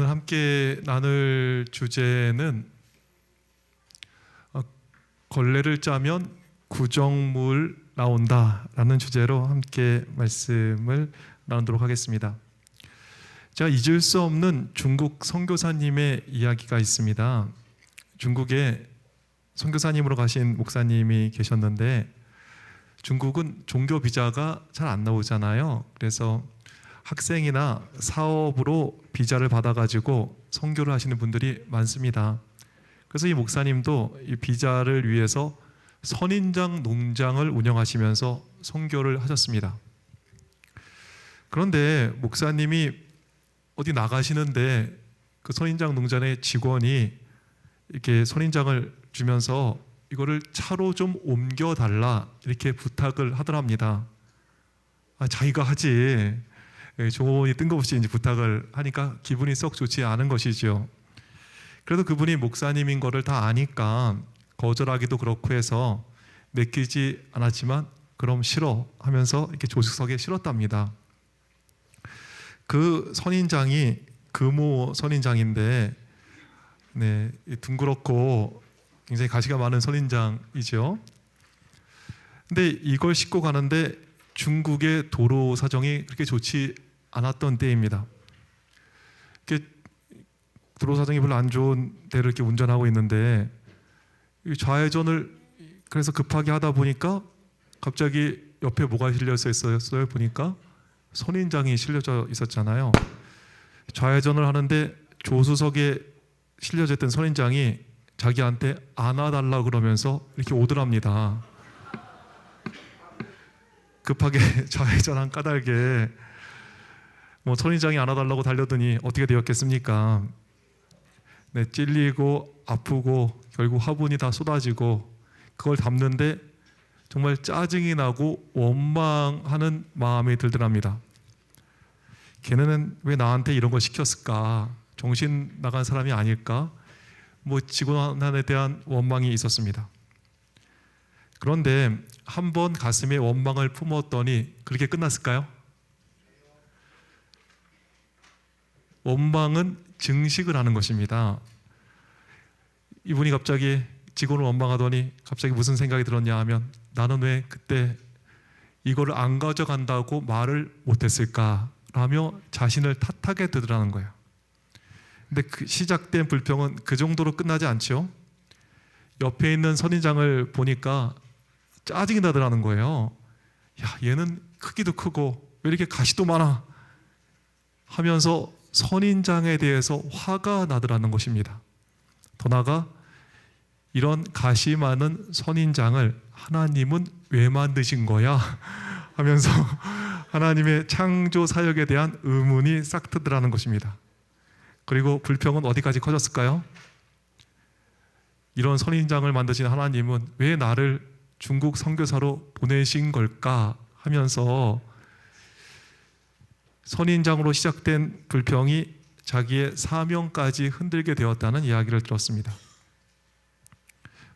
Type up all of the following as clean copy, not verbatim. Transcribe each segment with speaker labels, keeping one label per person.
Speaker 1: 오늘 함께 나눌 주제는 걸레를 짜면 구정물 나온다라는 주제로 함께 말씀을 나누도록 하겠습니다. 제가 잊을 수 없는 중국 선교사님의 이야기가 있습니다. 중국에 선교사님으로 가신 목사님이 계셨는데 중국은 종교 비자가 잘 안 나오잖아요. 그래서 학생이나 사업으로 비자를 받아가지고 선교를 하시는 분들이 많습니다. 그래서 이 목사님도 이 비자를 위해서 선인장 농장을 운영하시면서 선교를 하셨습니다. 그런데 목사님이 어디 나가시는데 그 선인장 농장의 직원이 이렇게 선인장을 주면서 이거를 차로 좀 옮겨달라 이렇게 부탁을 하더랍니다. 자기가 하지. 조언이 뜬금없이 이제 부탁을 하니까 기분이 썩 좋지 않은 것이죠. 그래도 그분이 목사님인 거를 다 아니까 거절하기도 그렇고 해서 맡기지 않았지만 그럼 싫어 하면서 이렇게 조수석에 실었답니다. 그 선인장이 금오 선인장인데 둥그렇고 굉장히 가시가 많은 선인장이죠. 근데 이걸 싣고 가는데 중국의 도로 사정이 그렇게 좋지 않았던 때입니다. 이렇게 도로 사정이 별로 안 좋은 데를 이렇게 운전하고 있는데 좌회전을 그래서 급하게 하다 보니까 갑자기 옆에 뭐가 실려져 있었어요? 보니까 선인장이 실려져 있었잖아요. 좌회전을 하는데 조수석에 실려져 있던 선인장이 자기한테 안아달라 그러면서 이렇게 오더랍니다. 급하게 좌회전한 까닭에 선인장이 안아달라고 달려더니 어떻게 되었겠습니까? 찔리고 아프고 결국 화분이 다 쏟아지고 그걸 담는데 정말 짜증이 나고 원망하는 마음이 들더랍니다. 걔네는 왜 나한테 이런 걸 시켰을까? 정신 나간 사람이 아닐까? 직원에 대한 원망이 있었습니다. 그런데 한번 가슴에 원망을 품었더니 그렇게 끝났을까요? 원망은 증식을 하는 것입니다. 이분이 갑자기 직원을 원망하더니 갑자기 무슨 생각이 들었냐 하면 나는 왜 그때 이거를 안 가져간다고 말을 못했을까 라며 자신을 탓하게 되더라는 거예요. 근데 그 시작된 불평은 그 정도로 끝나지 않죠. 옆에 있는 선인장을 보니까 짜증이 나더라는 거예요. 야, 얘는 크기도 크고 왜 이렇게 가시도 많아 하면서 선인장에 대해서 화가 나더라는 것입니다. 더 나아가 이런 가시 많은 선인장을 하나님은 왜 만드신 거야? 하면서 하나님의 창조 사역에 대한 의문이 싹 트더라는 것입니다. 그리고 불평은 어디까지 커졌을까요? 이런 선인장을 만드신 하나님은 왜 나를 중국 선교사로 보내신 걸까 하면서 선인장으로 시작된 불평이 자기의 사명까지 흔들게 되었다는 이야기를 들었습니다.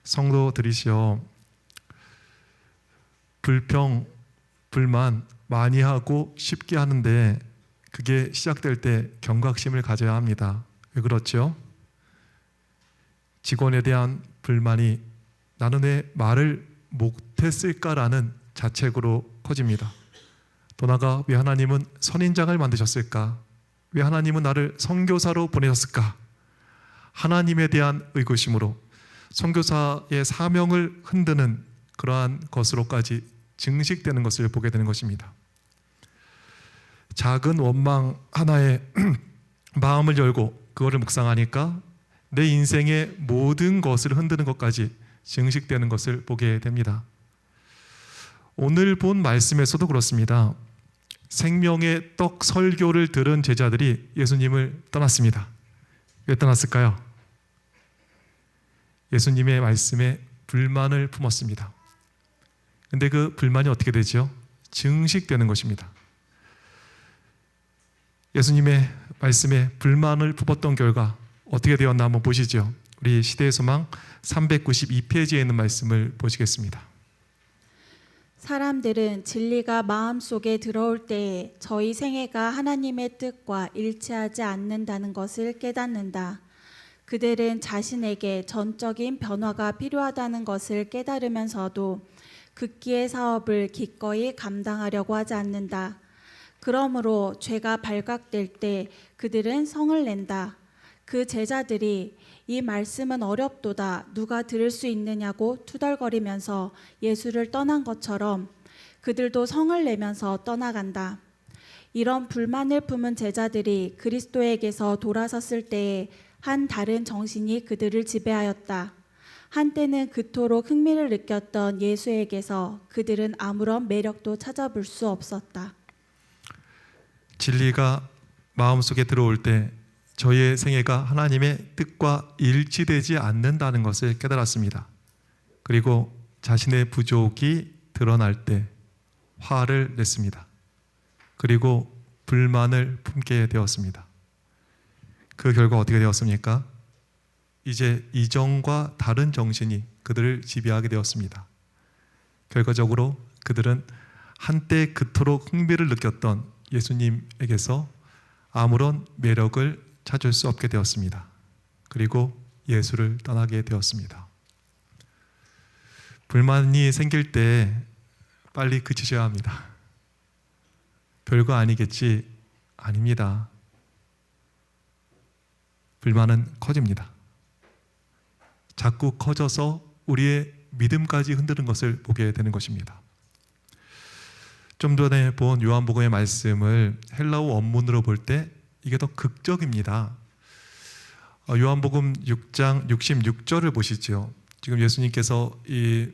Speaker 1: 성도들이시여, 불평, 불만 많이 하고 쉽게 하는데 그게 시작될 때 경각심을 가져야 합니다. 왜 그렇죠? 직원에 대한 불만이 나는 왜 말을 못했을까라는 자책으로 커집니다. 더 나아가 왜 하나님은 선인장을 만드셨을까? 왜 하나님은 나를 선교사로 보내셨을까? 하나님에 대한 의구심으로 선교사의 사명을 흔드는 그러한 것으로까지 증식되는 것을 보게 되는 것입니다. 작은 원망 하나에 마음을 열고 그거를 묵상하니까 내 인생의 모든 것을 흔드는 것까지 증식되는 것을 보게 됩니다. 오늘 본 말씀에서도 그렇습니다. 생명의 떡 설교를 들은 제자들이 예수님을 떠났습니다. 왜 떠났을까요? 예수님의 말씀에 불만을 품었습니다. 근데 그 불만이 어떻게 되죠? 증식되는 것입니다. 예수님의 말씀에 불만을 품었던 결과 어떻게 되었나 한번 보시죠. 우리 시대의 소망 392페이지에 있는 말씀을 보시겠습니다.
Speaker 2: 사람들은 진리가 마음속에 들어올 때에 저희 생애가 하나님의 뜻과 일치하지 않는다는 것을 깨닫는다. 그들은 자신에게 전적인 변화가 필요하다는 것을 깨달으면서도 극기의 사업을 기꺼이 감당하려고 하지 않는다. 그러므로 죄가 발각될 때 그들은 성을 낸다. 그 제자들이 이 말씀은 어렵도다 누가 들을 수 있느냐고 투덜거리면서 예수를 떠난 것처럼 그들도 성을 내면서 떠나간다. 이런 불만을 품은 제자들이 그리스도에게서 돌아섰을 때에 한 다른 정신이 그들을 지배하였다. 한때는 그토록 흥미를 느꼈던 예수에게서 그들은 아무런 매력도 찾아볼 수 없었다.
Speaker 1: 진리가 마음속에 들어올 때 저희의 생애가 하나님의 뜻과 일치되지 않는다는 것을 깨달았습니다. 그리고 자신의 부족이 드러날 때 화를 냈습니다. 그리고 불만을 품게 되었습니다. 그 결과 어떻게 되었습니까? 이제 이전과 다른 정신이 그들을 지배하게 되었습니다. 결과적으로 그들은 한때 그토록 흥미를 느꼈던 예수님에게서 아무런 매력을 찾을 수 없게 되었습니다. 그리고 예수를 떠나게 되었습니다. 불만이 생길 때 빨리 그치셔야 합니다. 별거 아니겠지? 아닙니다. 불만은 커집니다. 자꾸 커져서 우리의 믿음까지 흔드는 것을 보게 되는 것입니다. 좀 전에 본 요한복음의 말씀을 헬라어 원문으로 볼 때 이게 더 극적입니다. 요한복음 6장 66절을 보시죠. 지금 예수님께서 이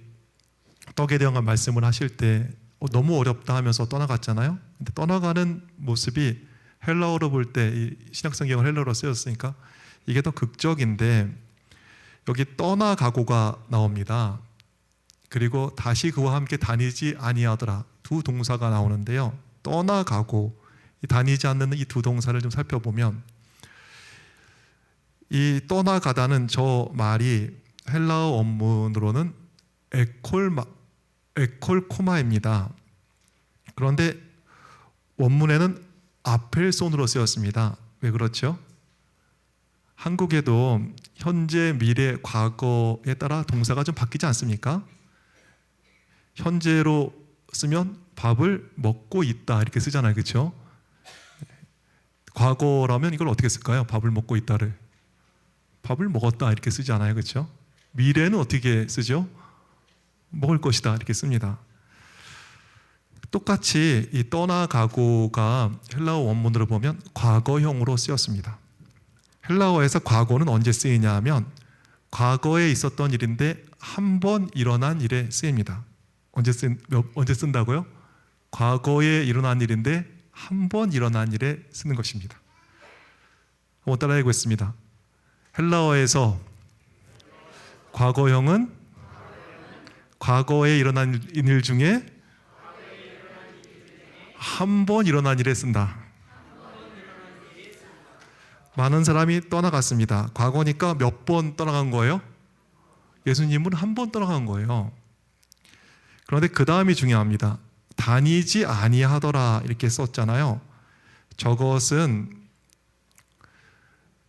Speaker 1: 떡에 대한 말씀을 하실 때 너무 어렵다 하면서 떠나갔잖아요. 근데 떠나가는 모습이 헬라어로 볼 때 이 신약성경은 헬라어로 쓰였으니까 이게 더 극적인데 여기 떠나가고가 나옵니다. 그리고 다시 그와 함께 다니지 아니하더라 두 동사가 나오는데요. 떠나가고 다니지 않는 이 두 동사를 좀 살펴보면 이 떠나가다는 저 말이 헬라어 원문으로는 에콜코마입니다. 그런데 원문에는 아펠손으로 쓰였습니다. 왜 그렇죠? 한국에도 현재, 미래, 과거에 따라 동사가 좀 바뀌지 않습니까? 현재로 쓰면 밥을 먹고 있다 이렇게 쓰잖아요. 그렇죠? 과거라면 이걸 어떻게 쓸까요? 밥을 먹고 있다를 밥을 먹었다 이렇게 쓰지 않아요. 그렇죠? 미래는 어떻게 쓰죠? 먹을 것이다 이렇게 씁니다. 똑같이 이 떠나가고가 헬라어 원문으로 보면 과거형으로 쓰였습니다. 헬라어에서 과거는 언제 쓰이냐 하면 과거에 있었던 일인데 한 번 일어난 일에 쓰입니다. 언제 쓴다고요? 과거에 일어난 일인데 한 번 일어난 일에 쓰는 것입니다. 한번 따라해 보겠습니다. 헬라어에서 과거형은 과거에 일어난 일 중에 한 번 일어난 일에 쓴다. 많은 사람이 떠나갔습니다. 과거니까 몇 번 떠나간 거예요? 예수님은 한 번 떠나간 거예요. 그런데 그 다음이 중요합니다. 다니지 아니하더라 이렇게 썼잖아요. 저것은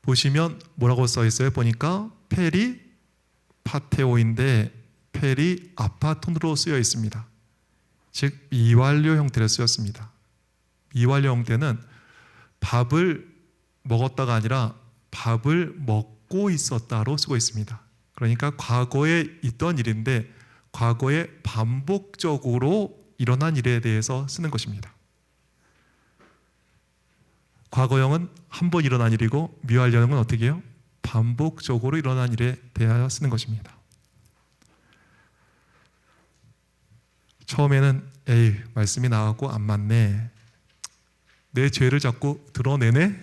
Speaker 1: 보시면 뭐라고 써 있어요? 보니까 페리 파테오인데 페리 아파톤으로 쓰여 있습니다. 즉 미완료 형태로 쓰였습니다. 미완료 형태는 밥을 먹었다가 아니라 밥을 먹고 있었다로 쓰고 있습니다. 그러니까 과거에 있던 일인데 과거에 반복적으로 일어난 일에 대해서 쓰는 것입니다. 과거형은 한 번 일어난 일이고 미완료형은 어떻게 해요? 반복적으로 일어난 일에 대하여 쓰는 것입니다. 처음에는 에이 말씀이 나하고 안 맞네, 내 죄를 자꾸 드러내네,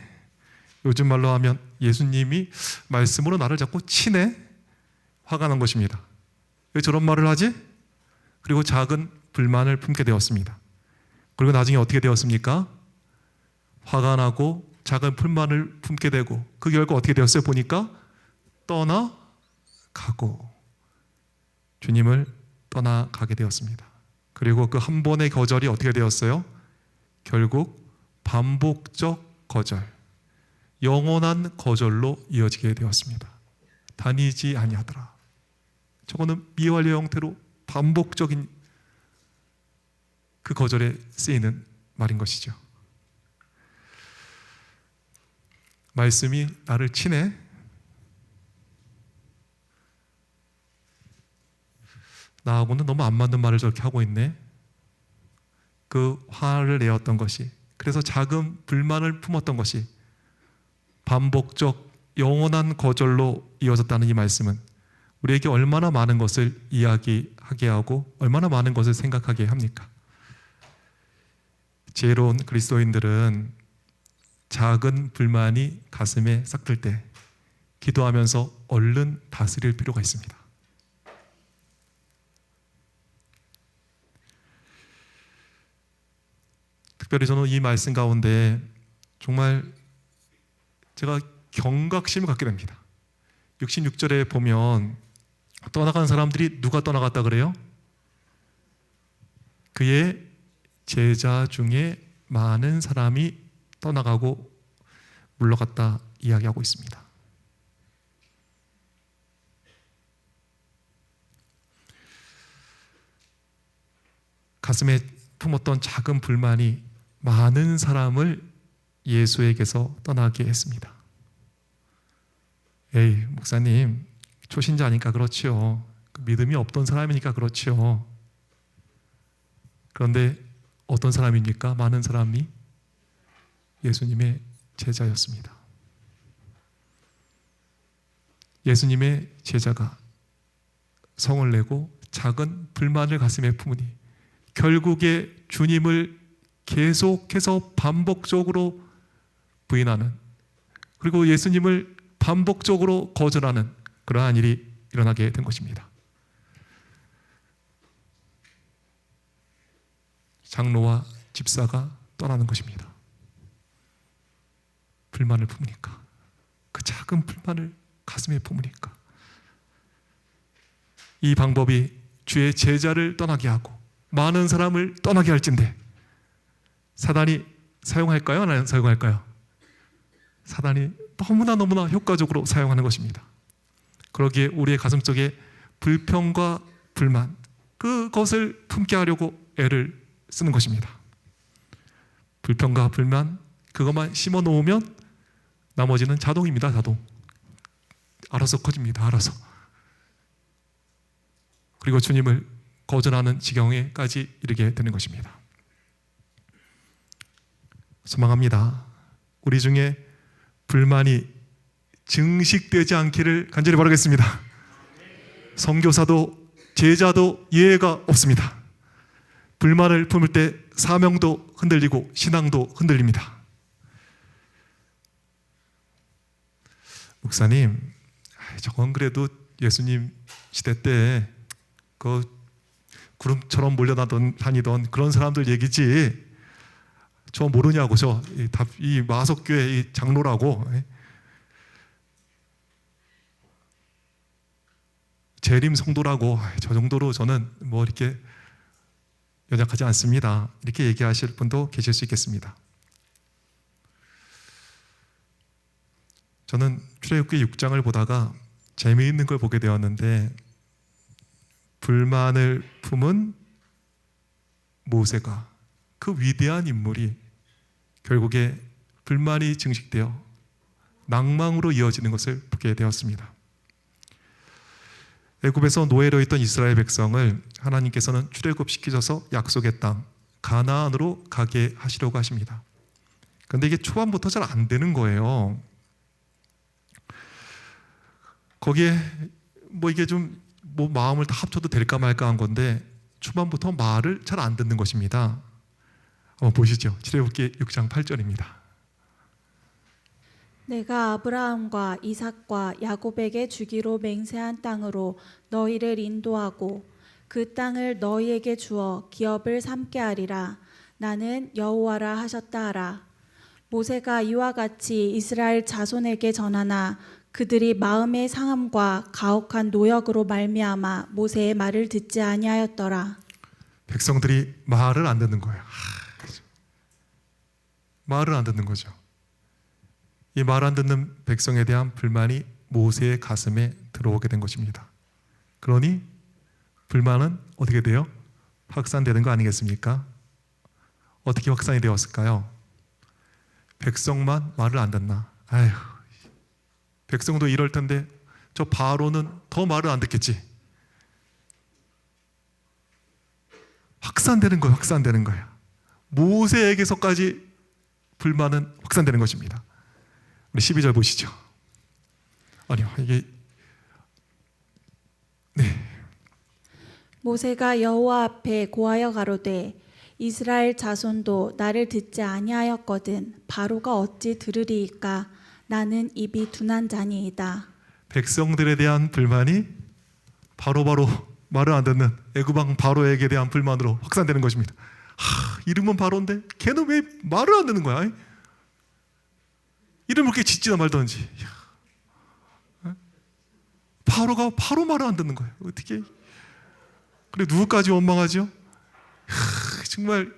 Speaker 1: 요즘 말로 하면 예수님이 말씀으로 나를 자꾸 치네, 화가 난 것입니다. 왜 저런 말을 하지? 그리고 작은 불만을 품게 되었습니다. 그리고 나중에 어떻게 되었습니까? 화가 나고 작은 불만을 품게 되고 그 결과 어떻게 되었어요? 보니까 떠나가고 주님을 떠나가게 되었습니다. 그리고 그 한 번의 거절이 어떻게 되었어요? 결국 반복적 거절, 영원한 거절로 이어지게 되었습니다. 다니지 아니하더라. 저거는 미완료 형태로 반복적인 그 거절에 쓰이는 말인 것이죠. 말씀이 나를 치네. 나하고는 너무 안 맞는 말을 저렇게 하고 있네. 그 화를 내었던 것이, 그래서 작은 불만을 품었던 것이 반복적 영원한 거절로 이어졌다는 이 말씀은 우리에게 얼마나 많은 것을 이야기하게 하고 얼마나 많은 것을 생각하게 합니까? 지혜로운 그리스도인들은 작은 불만이 가슴에 싹들 때 기도하면서 얼른 다스릴 필요가 있습니다. 특별히 저는 이 말씀 가운데 정말 제가 경각심을 갖게 됩니다. 66절에 보면 떠나간 사람들이 누가 떠나갔다 그래요? 그의 제자 중에 많은 사람이 떠나가고 물러갔다 이야기하고 있습니다. 가슴에 품었던 작은 불만이 많은 사람을 예수에게서 떠나게 했습니다. 에이, 목사님, 초신자니까 그렇지요. 믿음이 없던 사람이니까 그렇지요. 그런데 어떤 사람입니까? 많은 사람이 예수님의 제자였습니다. 예수님의 제자가 성을 내고 작은 불만을 가슴에 품으니 결국에 주님을 계속해서 반복적으로 부인하는, 그리고 예수님을 반복적으로 거절하는 그러한 일이 일어나게 된 것입니다. 장로와 집사가 떠나는 것입니다. 불만을 품으니까, 그 작은 불만을 가슴에 품으니까. 이 방법이 주의 제자를 떠나게 하고 많은 사람을 떠나게 할진데 사단이 사용할까요? 안 사용할까요? 사단이 너무나 효과적으로 사용하는 것입니다. 그러기에 우리의 가슴속에 불평과 불만, 그것을 품게 하려고 애를 쓰는 것입니다. 불평과 불만, 그것만 심어 놓으면 나머지는 자동입니다. 자동. 알아서 커집니다. 알아서. 그리고 주님을 거절하는 지경에까지 이르게 되는 것입니다. 소망합니다. 우리 중에 불만이 증식되지 않기를 간절히 바라겠습니다. 선교사도 제자도 예외가 없습니다. 불만을 품을 때 사명도 흔들리고 신앙도 흔들립니다. 목사님, 저건 그래도 예수님 시대 때 그 구름처럼 몰려다니던 그런 사람들 얘기지, 저 모르냐고, 이 마석교회 이 장로라고, 재림 성도라고, 저 정도로 저는 뭐 이렇게 연약하지 않습니다. 이렇게 얘기하실 분도 계실 수 있겠습니다. 저는 출애굽기 6장을 보다가 재미있는 걸 보게 되었는데, 불만을 품은 모세가, 그 위대한 인물이 결국에 불만이 증식되어 낭망으로 이어지는 것을 보게 되었습니다. 애굽에서 노예로 있던 이스라엘 백성을 하나님께서는 출애굽시키셔서 약속의 땅 가나안으로 가게 하시려고 하십니다. 그런데 이게 초반부터 잘 안 되는 거예요. 거기에 뭐 이게 좀 뭐 마음을 다 합쳐도 될까 말까 한 건데 초반부터 말을 잘 안 듣는 것입니다. 한번 보시죠. 출애굽기 6장 8절입니다.
Speaker 2: 내가 아브라함과 이삭과 야곱에게 주기로 맹세한 땅으로 너희를 인도하고 그 땅을 너희에게 주어 기업을 삼게 하리라. 나는 여호와라 하셨다 하라. 모세가 이와 같이 이스라엘 자손에게 전하나 그들이 마음의 상함과 가혹한 노역으로 말미암아 모세의 말을 듣지 아니하였더라.
Speaker 1: 백성들이 말을 안 듣는 거예요. 말을 안 듣는 거죠. 이 말 안 듣는 백성에 대한 불만이 모세의 가슴에 들어오게 된 것입니다. 그러니 불만은 어떻게 돼요? 확산되는 거 아니겠습니까? 어떻게 확산이 되었을까요? 백성만 말을 안 듣나? 아휴, 백성도 이럴 텐데 저 바로는 더 말을 안 듣겠지. 확산되는 거예요. 확산되는 거예요. 모세에게서까지 불만은 확산되는 것입니다. 우리 12절 보시죠. 아니요, 이게
Speaker 2: 모세가 여호와 앞에 고하여 가로되 이스라엘 자손도 나를 듣지 아니하였거든 바로가 어찌 들으리이까 나는 입이 둔한 자니이다.
Speaker 1: 백성들에 대한 불만이 바로 말을 안 듣는 애굽 왕 바로에게 대한 불만으로 확산되는 것입니다. 이름은 바로인데 걔는 왜 말을 안 듣는 거야? 이름을 그렇게 짓지나 말든지. 바로가 바로 말을 안 듣는 거예요. 어떻게? 그래 누구까지 원망하죠? 정말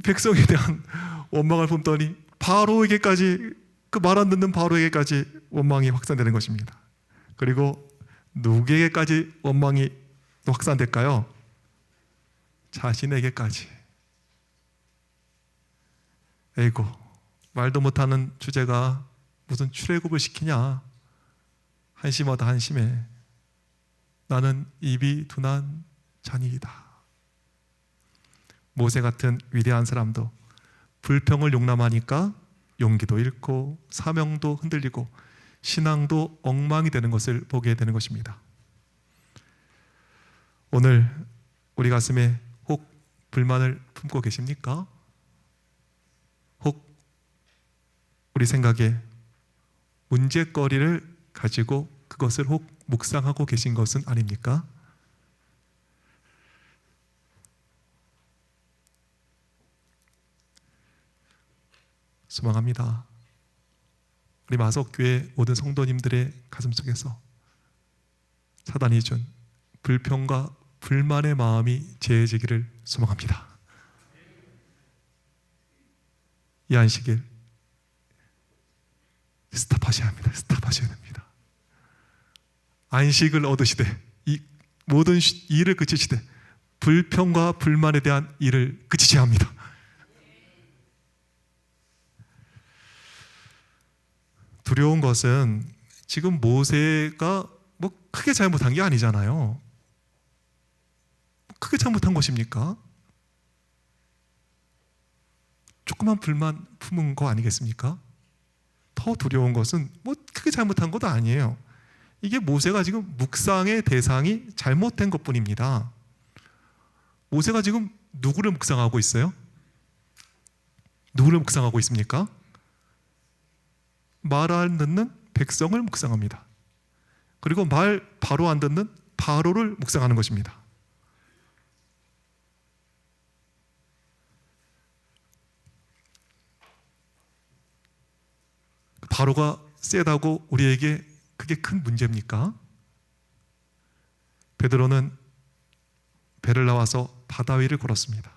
Speaker 1: 백성에 대한 원망을 품더니 바로에게까지, 그 말 안 듣는 바로에게까지 원망이 확산되는 것입니다. 그리고 누구에게까지 원망이 확산될까요? 자신에게까지. 에이고, 말도 못하는 주제가 무슨 출애굽을 시키냐. 한심하다 한심해. 나는 입이 둔한 자니이다. 모세 같은 위대한 사람도 불평을 용납하니까 용기도 잃고 사명도 흔들리고 신앙도 엉망이 되는 것을 보게 되는 것입니다. 오늘 우리 가슴에 혹 불만을 품고 계십니까? 혹 우리 생각에 문제거리를 가지고 그것을 혹 묵상하고 계신 것은 아닙니까? 소망합니다. 우리 마석교회 모든 성도님들의 가슴속에서 사단이 준 불평과 불만의 마음이 제해지기를 소망합니다. 이 안식일 스탑하셔야 합니다. 스탑하셔야 됩니다. 안식을 얻으시되 이 모든 일을 그치시되 불평과 불만에 대한 일을 그치셔야 합니다. 두려운 것은 지금 모세가 뭐 크게 잘못한 게 아니잖아요. 크게 잘못한 것입니까? 조그만 불만 품은 거 아니겠습니까? 더 두려운 것은 뭐 크게 잘못한 것도 아니에요. 이게 모세가 지금 묵상의 대상이 잘못된 것뿐입니다. 모세가 지금 누구를 묵상하고 있어요? 누구를 묵상하고 있습니까? 말 안 듣는 백성을 묵상합니다. 그리고 말 바로 안 듣는 바로를 묵상하는 것입니다. 바로가 세다고 우리에게 그게 큰 문제입니까? 베드로는 배를 나와서 바다 위를 걸었습니다.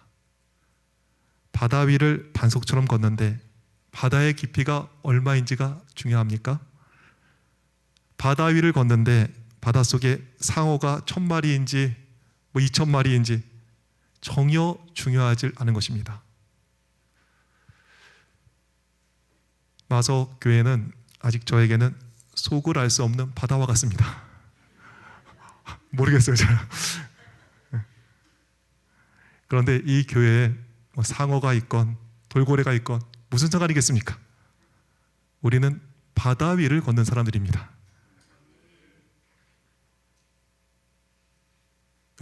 Speaker 1: 바다 위를 반석처럼 걷는데 바다의 깊이가 얼마인지가 중요합니까? 바다 위를 걷는데 바닷속에 상어가 1000마리인지 뭐 2000마리인지 전혀 중요하지 않은 것입니다. 마석 교회는 아직 저에게는 속을 알 수 없는 바다와 같습니다. 모르겠어요, 제가. 그런데 이 교회에 뭐 상어가 있건 돌고래가 있건 무슨 상관이겠습니까? 우리는 바다 위를 걷는 사람들입니다.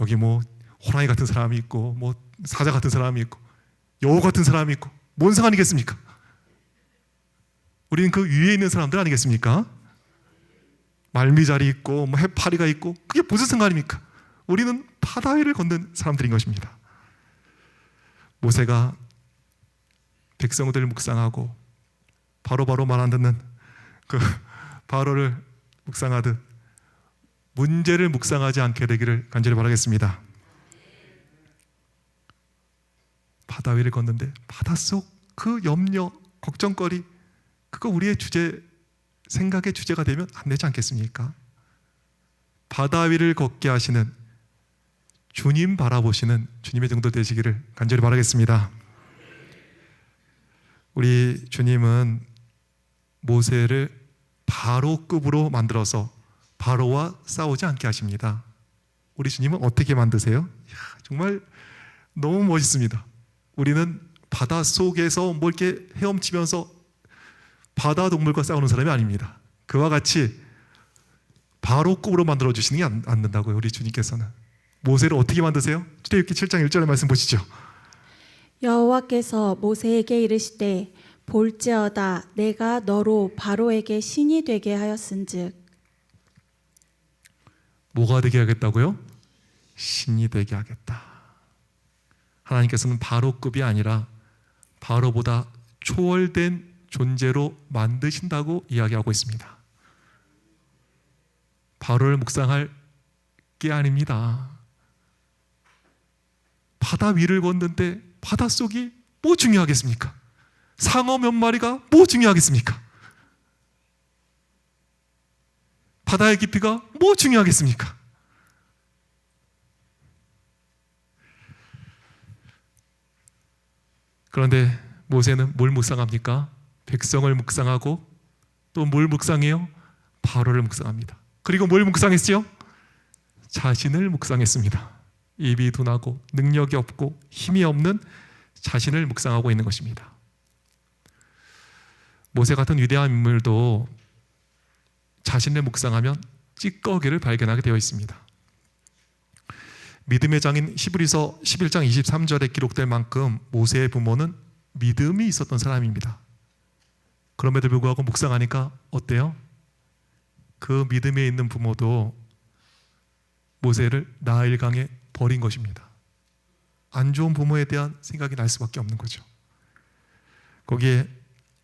Speaker 1: 여기 뭐 호랑이 같은 사람이 있고 뭐 사자 같은 사람이 있고 여우 같은 사람이 있고 뭔 상관이겠습니까? 우리는 그 위에 있는 사람들 아니겠습니까? 말미잘이 있고 뭐 해파리가 있고 그게 무슨 상관입니까? 우리는 바다 위를 걷는 사람들인 것입니다. 모세가 백성들을 묵상하고 바로 말 안 듣는 그 바로를 묵상하듯 문제를 묵상하지 않게 되기를 간절히 바라겠습니다. 바다 위를 걷는데 바닷속 그 염려, 걱정거리, 그거 우리의 주제, 생각의 주제가 되면 안 되지 않겠습니까? 바다 위를 걷게 하시는 주님 바라보시는 주님의 정도 되시기를 간절히 바라겠습니다. 우리 주님은 모세를 바로급으로 만들어서 바로와 싸우지 않게 하십니다. 우리 주님은 어떻게 만드세요? 정말 너무 멋있습니다. 우리는 바다 속에서 뭐 이렇게 헤엄치면서 바다 동물과 싸우는 사람이 아닙니다. 그와 같이 바로급으로 만들어 주시는 게 안 된다고요. 우리 주님께서는 모세를 어떻게 만드세요? 출애굽기 7장 1절의 말씀 보시죠.
Speaker 2: 여호와께서 모세에게 이르시되 볼지어다 내가 너로 바로에게 신이 되게 하였은즉.
Speaker 1: 뭐가 되게 하겠다고요? 신이 되게 하겠다. 하나님께서는 바로급이 아니라 바로보다 초월된 존재로 만드신다고 이야기하고 있습니다. 바로를 묵상할 게 아닙니다. 바다 위를 걷는데 바닷속이 뭐 중요하겠습니까? 상어 몇 마리가 뭐 중요하겠습니까? 바다의 깊이가 뭐 중요하겠습니까? 그런데 모세는 뭘 묵상합니까? 백성을 묵상하고 또 뭘 묵상해요? 바로를 묵상합니다. 그리고 뭘 묵상했지요? 자신을 묵상했습니다. 입이 둔하고 능력이 없고 힘이 없는 자신을 묵상하고 있는 것입니다. 모세 같은 위대한 인물도 자신을 묵상하면 찌꺼기를 발견하게 되어 있습니다. 믿음의 장인 히브리서 11장 23절에 기록될 만큼 모세의 부모는 믿음이 있었던 사람입니다. 그럼에도 불구하고 묵상하니까 어때요? 그 믿음에 있는 부모도 모세를 나일강에 버린 것입니다. 안 좋은 부모에 대한 생각이 날 수밖에 없는 거죠. 거기에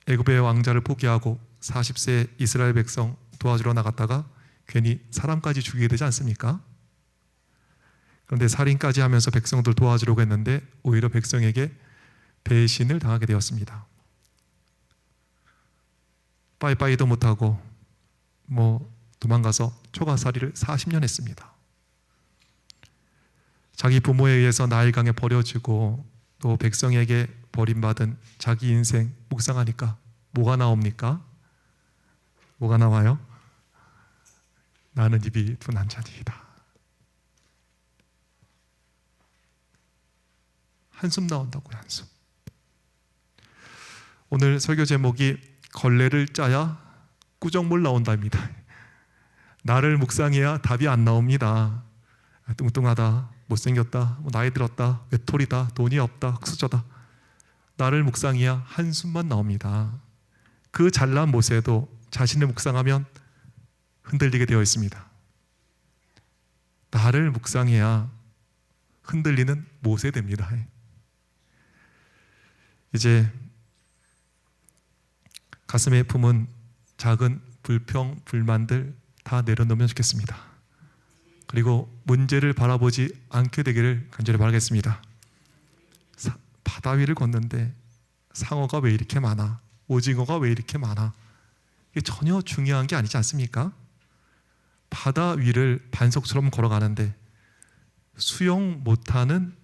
Speaker 1: 애굽의 왕자를 포기하고 40세 이스라엘 백성 도와주러 나갔다가 괜히 사람까지 죽이게 되지 않습니까? 그런데 살인까지 하면서 백성들 도와주려고 했는데 오히려 백성에게 배신을 당하게 되었습니다. 빠이빠이도 못하고 도망가서 초가살이를 40년 했습니다. 자기 부모에 의해서 나일강에 버려지고 또 백성에게 버림받은 자기 인생 묵상하니까 뭐가 나옵니까? 뭐가 나와요? 나는 입이 둔한 자니이다. 한숨 나온다고요. 한숨. 오늘 설교 제목이 걸레를 짜야 꾸정물 나온답니다. 나를 묵상해야 답이 안 나옵니다. 뚱뚱하다, 못생겼다, 나이 들었다, 외톨이다, 돈이 없다, 흑수저다. 나를 묵상해야 한숨만 나옵니다. 그 잘난 모세도 자신을 묵상하면 흔들리게 되어 있습니다. 나를 묵상해야 흔들리는 모세 됩니다. 이제 가슴에 품은 작은 불평, 불만들 다 내려놓으면 좋겠습니다. 그리고 문제를 바라보지 않게 되기를 간절히 바라겠습니다. 바다 위를 걷는데 상어가 왜 이렇게 많아? 오징어가 왜 이렇게 많아? 이게 전혀 중요한 게 아니지 않습니까? 바다 위를 반석처럼 걸어가는데 수영 못하는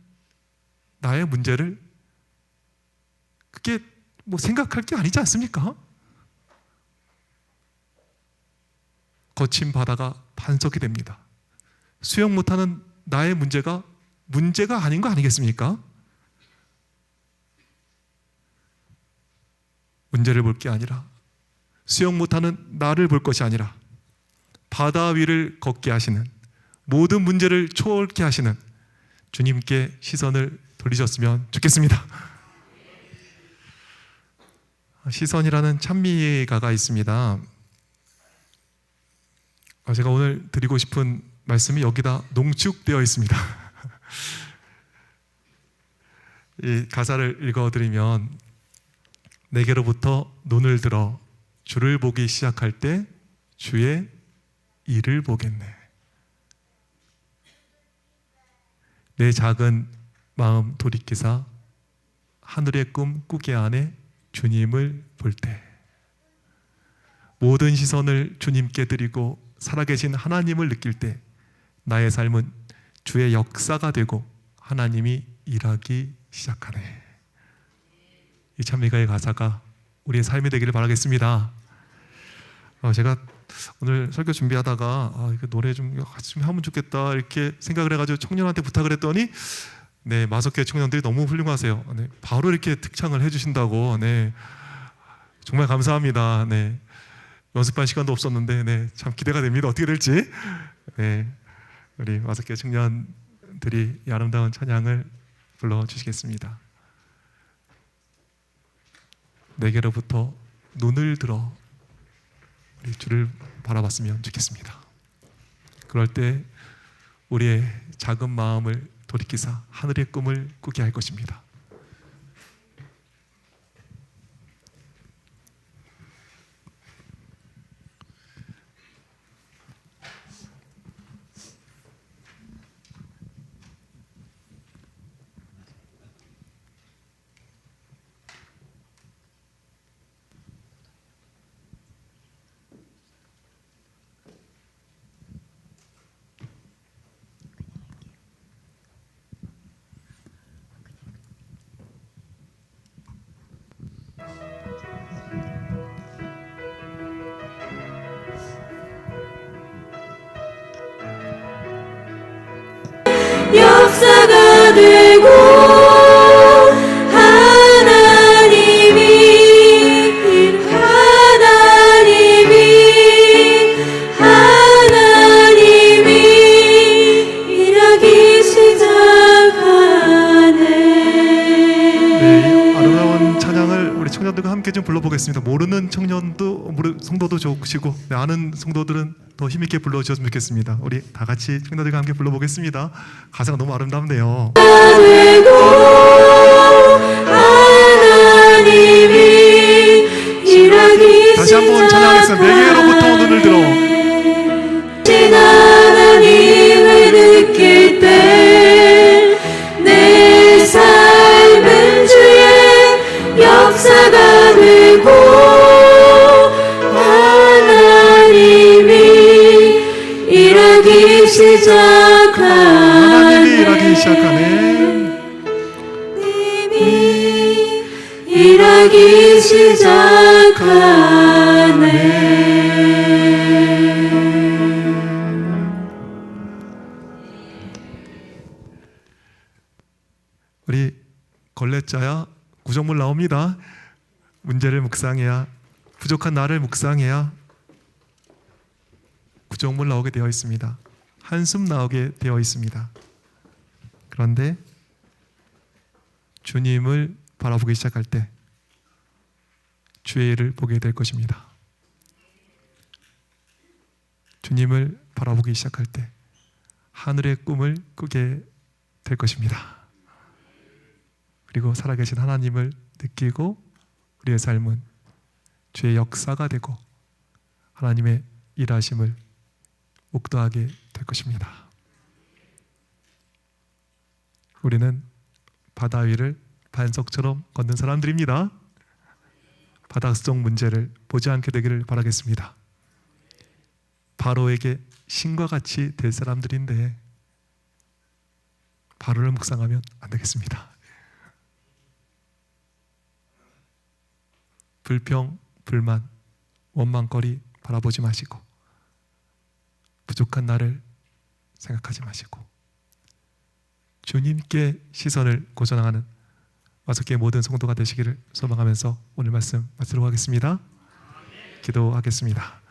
Speaker 1: 나의 문제를 그게 생각할 게 아니지 않습니까? 거친 바다가 반석이 됩니다. 수영 못하는 나의 문제가 아닌 거 아니겠습니까? 문제를 볼 게 아니라 수영 못하는 나를 볼 것이 아니라 바다 위를 걷게 하시는 모든 문제를 초월케 하시는 주님께 시선을 돌리셨으면 좋겠습니다. 시선이라는 찬미가가 있습니다. 제가 오늘 드리고 싶은 말씀이 여기다 농축되어 있습니다. 이 가사를 읽어드리면 내게로부터 눈을 들어 주를 보기 시작할 때 주의 일을 보겠네. 내 작은 마음 돌이키사 하늘의 꿈 꾸게 안에 주님을 볼 때, 모든 시선을 주님께 드리고 살아계신 하나님을 느낄 때 나의 삶은 주의 역사가 되고 하나님이 일하기 시작하네. 이 찬미가의 가사가 우리의 삶이 되기를 바라겠습니다. 제가 오늘 설교 준비하다가 이거 노래 좀 같이 좀 하면 좋겠다 이렇게 생각을 해가지고 청년한테 부탁을 했더니 네, 마석교회 청년들이 너무 훌륭하세요. 네, 바로 이렇게 특창을 해주신다고. 네, 정말 감사합니다. 네, 연습할 시간도 없었는데 네, 참 기대가 됩니다. 어떻게 될지. 네, 우리 마석교회 청년들이 이 아름다운 찬양을 불러주시겠습니다. 내게로부터 눈을 들어 우리 주를 바라봤으면 좋겠습니다. 그럴 때 우리의 작은 마음을 돌이키사 하늘의 꿈을 꾸게 할 것입니다.
Speaker 2: 역사가 되고 하나님이 일하기 시작하네.
Speaker 1: 네, 아름다운 찬양을 우리 청년들과 함께 좀 불러보겠습니다. 모르는 청년도 성도도 좋으시고 네, 아는 성도들은 더 힘있게 불러주셨으면 좋겠습니다. 우리 다 같이 청년들과 함께 불러보겠습니다. 가사가 너무 아름답네요. 다시 한번 찬양하겠습니다. 내게로부터 눈을 들어
Speaker 2: 하나님을 느낄 때 내 삶은 주의 역사가 되고 일하기 시작하네.
Speaker 1: 하나님이 일하기 시작하네.
Speaker 2: 일하기 시작하네.
Speaker 1: 우리 걸레자야 구정물 나옵니다. 문제를 묵상해야, 부족한 나를 묵상해야 구정물 나오게 되어 있습니다. 한숨 나오게 되어 있습니다. 그런데 주님을 바라보기 시작할 때 주의 일을 보게 될 것입니다. 주님을 바라보기 시작할 때 하늘의 꿈을 꾸게 될 것입니다. 그리고 살아계신 하나님을 느끼고 우리의 삶은 주의 역사가 되고 하나님의 일하심을 묵도하게 될 것입니다. 우리는 바다 위를 반석처럼 걷는 사람들입니다. 바닷속 문제를 보지 않게 되기를 바라겠습니다. 바로에게 신과 같이 될 사람들인데 바로를 묵상하면 안 되겠습니다. 불평, 불만, 원망거리 바라보지 마시고 부족한 나를 생각하지 마시고 주님께 시선을 고정하는 마석교회 모든 성도가 되시기를 소망하면서 오늘 말씀 마치도록 하겠습니다. 기도하겠습니다.